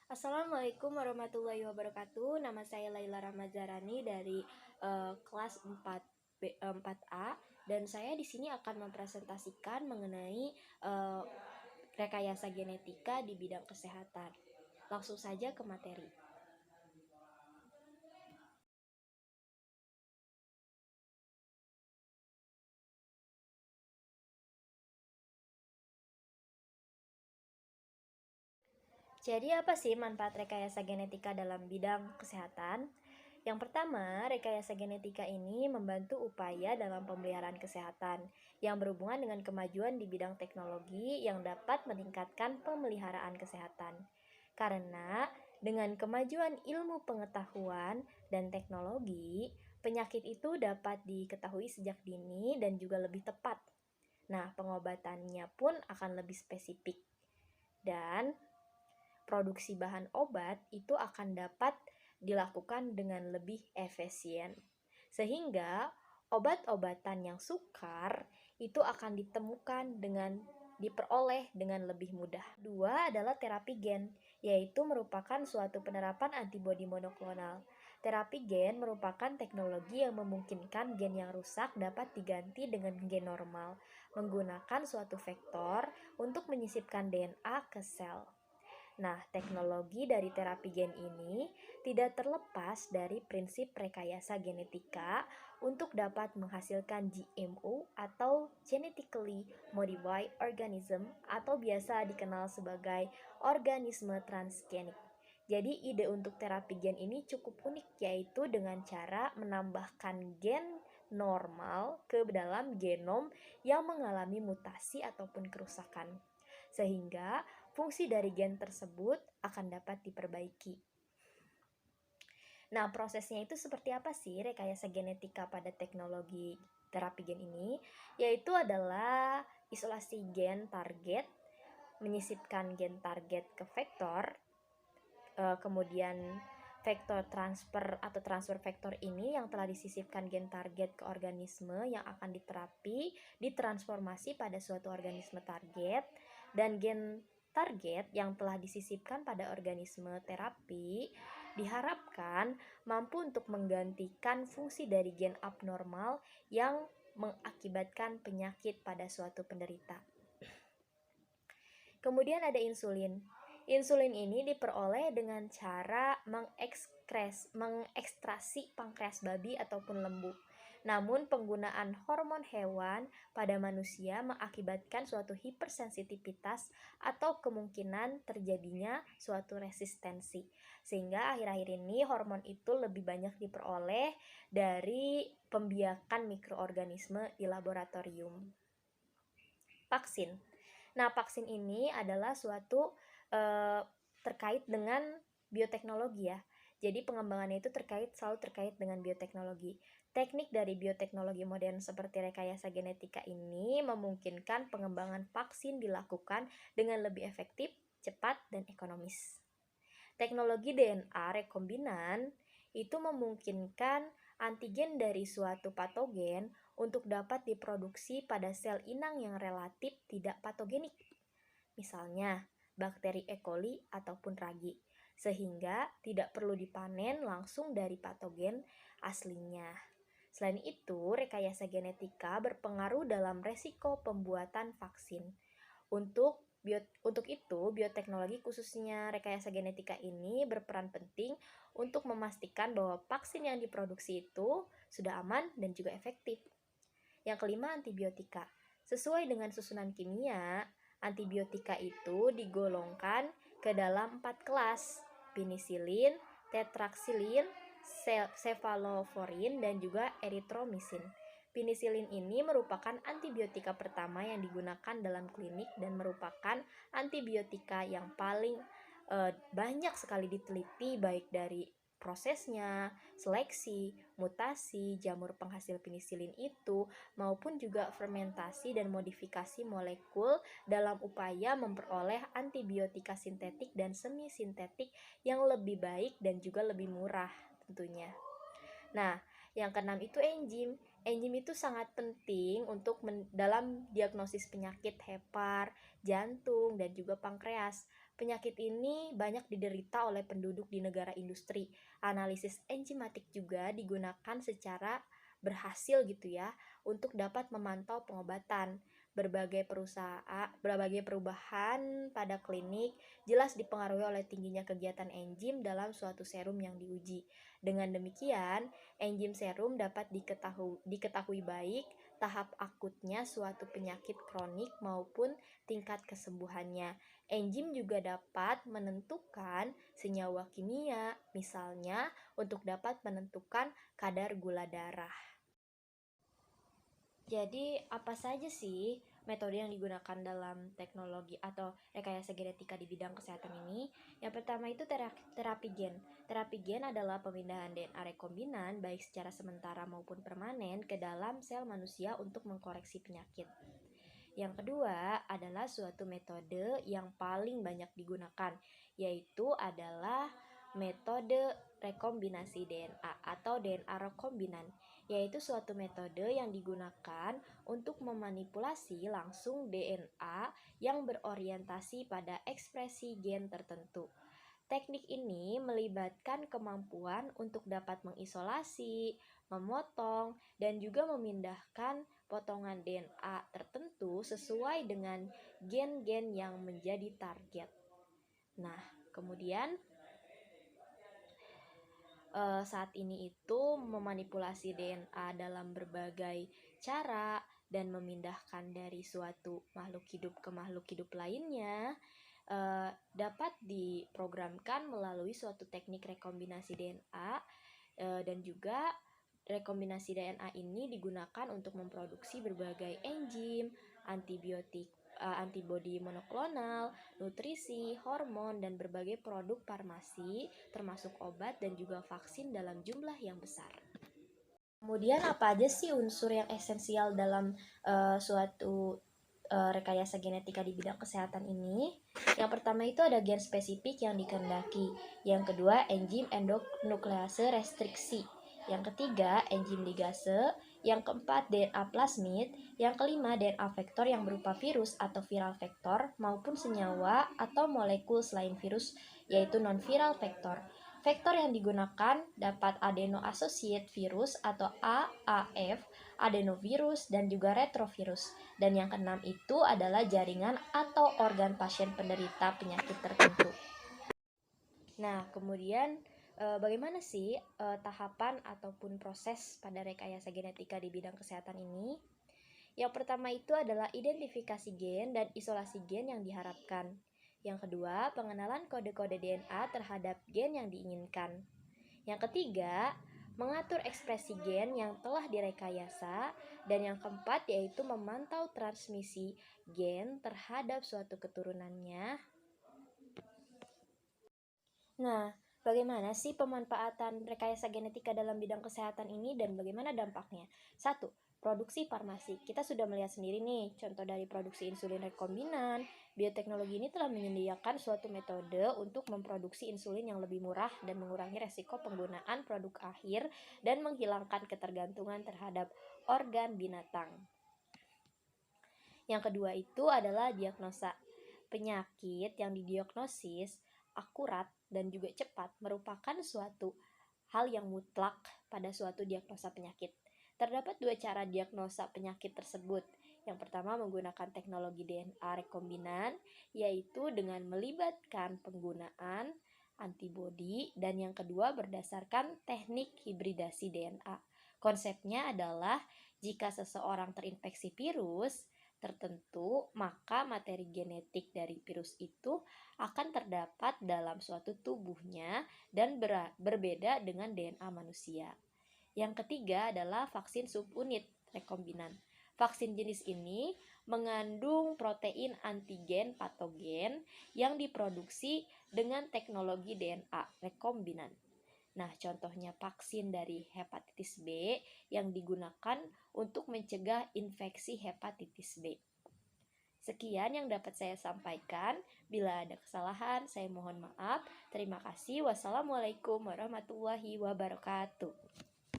Assalamualaikum warahmatullahi wabarakatuh. Nama saya Laila Ramazarani dari kelas 4A dan saya di sini akan mempresentasikan mengenai eh, rekayasa genetika di bidang kesehatan. Langsung saja ke materi. Jadi apa sih manfaat rekayasa genetika dalam bidang kesehatan? Yang pertama, rekayasa genetika ini membantu upaya dalam pemeliharaan kesehatan yang berhubungan dengan kemajuan di bidang teknologi yang dapat meningkatkan pemeliharaan kesehatan. Karena dengan kemajuan ilmu pengetahuan dan teknologi, penyakit itu dapat diketahui sejak dini dan juga lebih tepat. Nah, pengobatannya pun akan lebih spesifik. Dan produksi bahan obat itu akan dapat dilakukan dengan lebih efisien. Sehingga obat-obatan yang sukar itu akan ditemukan dengan diperoleh dengan lebih mudah. Dua adalah terapi gen, yaitu merupakan suatu penerapan antibodi monoklonal. Terapi gen merupakan teknologi yang memungkinkan gen yang rusak dapat diganti dengan gen normal, menggunakan suatu vektor untuk menyisipkan DNA ke sel. Nah, teknologi dari terapi gen ini tidak terlepas dari prinsip rekayasa genetika untuk dapat menghasilkan GMO atau Genetically Modified Organism atau biasa dikenal sebagai organisme transgenik. Jadi ide untuk terapi gen ini cukup unik, yaitu dengan cara menambahkan gen normal ke dalam genom yang mengalami mutasi ataupun kerusakan, sehingga fungsi dari gen tersebut akan dapat diperbaiki. Nah, prosesnya itu seperti apa sih rekayasa genetika pada teknologi terapi gen ini? Yaitu adalah isolasi gen target, menyisipkan gen target ke vektor, kemudian vektor transfer atau transfer vektor ini yang telah disisipkan gen target ke organisme yang akan diterapi ditransformasi pada suatu organisme target, dan gen target yang telah disisipkan pada organisme terapi diharapkan mampu untuk menggantikan fungsi dari gen abnormal yang mengakibatkan penyakit pada suatu penderita. Kemudian ada insulin. Insulin ini diperoleh dengan cara mengekstrasi pankreas babi ataupun lembu. Namun penggunaan hormon hewan pada manusia mengakibatkan suatu hipersensitivitas atau kemungkinan terjadinya suatu resistensi. Sehingga akhir-akhir ini hormon itu lebih banyak diperoleh dari pembiakan mikroorganisme di laboratorium. Vaksin. Nah, vaksin ini adalah suatu terkait dengan bioteknologi ya. Jadi pengembangannya itu selalu terkait dengan bioteknologi. Teknik dari bioteknologi modern seperti rekayasa genetika ini memungkinkan pengembangan vaksin dilakukan dengan lebih efektif, cepat, dan ekonomis. Teknologi DNA rekombinan itu memungkinkan antigen dari suatu patogen untuk dapat diproduksi pada sel inang yang relatif tidak patogenik, misalnya bakteri E. coli ataupun ragi, sehingga tidak perlu dipanen langsung dari patogen aslinya. Selain itu, rekayasa genetika berpengaruh dalam resiko pembuatan vaksin. Untuk itu, bioteknologi khususnya rekayasa genetika ini berperan penting untuk memastikan bahwa vaksin yang diproduksi itu sudah aman dan juga efektif. Yang kelima, antibiotika. Sesuai dengan susunan kimia, antibiotika itu digolongkan ke dalam 4 kelas: penisilin, tetraxilin, cefalosporin, dan juga eritromisin. Penisilin ini merupakan antibiotika pertama yang digunakan dalam klinik dan merupakan antibiotika yang paling banyak sekali diteliti, baik dari prosesnya, seleksi, mutasi, jamur penghasil penisilin itu, maupun juga fermentasi dan modifikasi molekul dalam upaya memperoleh antibiotika sintetik dan semi sintetik yang lebih baik dan juga lebih murah tentunya. Nah, yang keenam itu enzim. Enzim itu sangat penting dalam diagnosis penyakit hepar, jantung, dan juga pankreas. Penyakit ini banyak diderita oleh penduduk di negara industri. Analisis enzimatik juga digunakan secara berhasil gitu ya untuk dapat memantau pengobatan. Berbagai perubahan pada klinik jelas dipengaruhi oleh tingginya kegiatan enzim dalam suatu serum yang diuji. Dengan demikian, enzim serum dapat diketahui baik tahap akutnya suatu penyakit kronik maupun tingkat kesembuhannya. Enzim juga dapat menentukan senyawa kimia, misalnya untuk dapat menentukan kadar gula darah. Jadi, apa saja sih metode yang digunakan dalam teknologi atau rekayasa genetika di bidang kesehatan ini? Yang pertama itu terapi gen. Terapi gen adalah pemindahan DNA rekombinan baik secara sementara maupun permanen ke dalam sel manusia untuk mengkoreksi penyakit. Yang kedua adalah suatu metode yang paling banyak digunakan, yaitu adalah metode rekombinasi DNA atau DNA rekombinan, yaitu suatu metode yang digunakan untuk memanipulasi langsung DNA yang berorientasi pada ekspresi gen tertentu. Teknik ini melibatkan kemampuan untuk dapat mengisolasi, memotong, dan juga memindahkan potongan DNA tertentu sesuai dengan gen-gen yang menjadi target. Nah, kemudian saat ini itu memanipulasi DNA dalam berbagai cara dan memindahkan dari suatu makhluk hidup ke makhluk hidup lainnya dapat diprogramkan melalui suatu teknik rekombinasi DNA dan juga rekombinasi DNA ini digunakan untuk memproduksi berbagai enzim, antibodi monoklonal, nutrisi, hormon, dan berbagai produk farmasi termasuk obat dan juga vaksin dalam jumlah yang besar. Kemudian apa aja sih unsur yang esensial dalam suatu rekayasa genetika di bidang kesehatan ini? Yang pertama itu ada gen spesifik yang dikehendaki. Yang kedua, enzim endonuklease restriksi. Yang ketiga, enzim ligase. Yang keempat, DNA plasmid. Yang kelima, DNA vektor yang berupa virus atau viral vektor maupun senyawa atau molekul selain virus, yaitu non-viral vektor. Vektor yang digunakan dapat adeno-associated virus atau AAV, adenovirus, dan juga retrovirus. Dan yang keenam itu adalah jaringan atau organ pasien penderita penyakit tertentu. Nah, kemudian bagaimana sih tahapan ataupun proses pada rekayasa genetika di bidang kesehatan ini? Yang pertama itu adalah identifikasi gen dan isolasi gen yang diharapkan. Yang kedua, pengenalan kode-kode DNA terhadap gen yang diinginkan. Yang ketiga, mengatur ekspresi gen yang telah direkayasa. Dan yang keempat yaitu memantau transmisi gen terhadap suatu keturunannya. Nah, bagaimana sih pemanfaatan rekayasa genetika dalam bidang kesehatan ini dan bagaimana dampaknya? 1. Produksi farmasi. Kita sudah melihat sendiri nih, contoh dari produksi insulin rekombinan. Bioteknologi ini telah menyediakan suatu metode untuk memproduksi insulin yang lebih murah dan mengurangi resiko penggunaan produk akhir dan menghilangkan ketergantungan terhadap organ binatang. Yang kedua itu adalah diagnosa. Penyakit yang didiagnosis akurat dan juga cepat merupakan suatu hal yang mutlak pada suatu diagnosa penyakit. Terdapat dua cara diagnosa penyakit tersebut. Yang pertama menggunakan teknologi DNA rekombinan, yaitu dengan melibatkan penggunaan antibodi, dan yang kedua berdasarkan teknik hibridasi DNA. Konsepnya adalah jika seseorang terinfeksi virus tertentu, maka materi genetik dari virus itu akan terdapat dalam suatu tubuhnya dan berbeda dengan DNA manusia. Yang ketiga adalah vaksin subunit rekombinan. Vaksin jenis ini mengandung protein antigen patogen yang diproduksi dengan teknologi DNA rekombinan. Nah, contohnya vaksin dari hepatitis B yang digunakan untuk mencegah infeksi hepatitis B. Sekian yang dapat saya sampaikan. Bila ada kesalahan, saya mohon maaf. Terima kasih. Wassalamualaikum warahmatullahi wabarakatuh.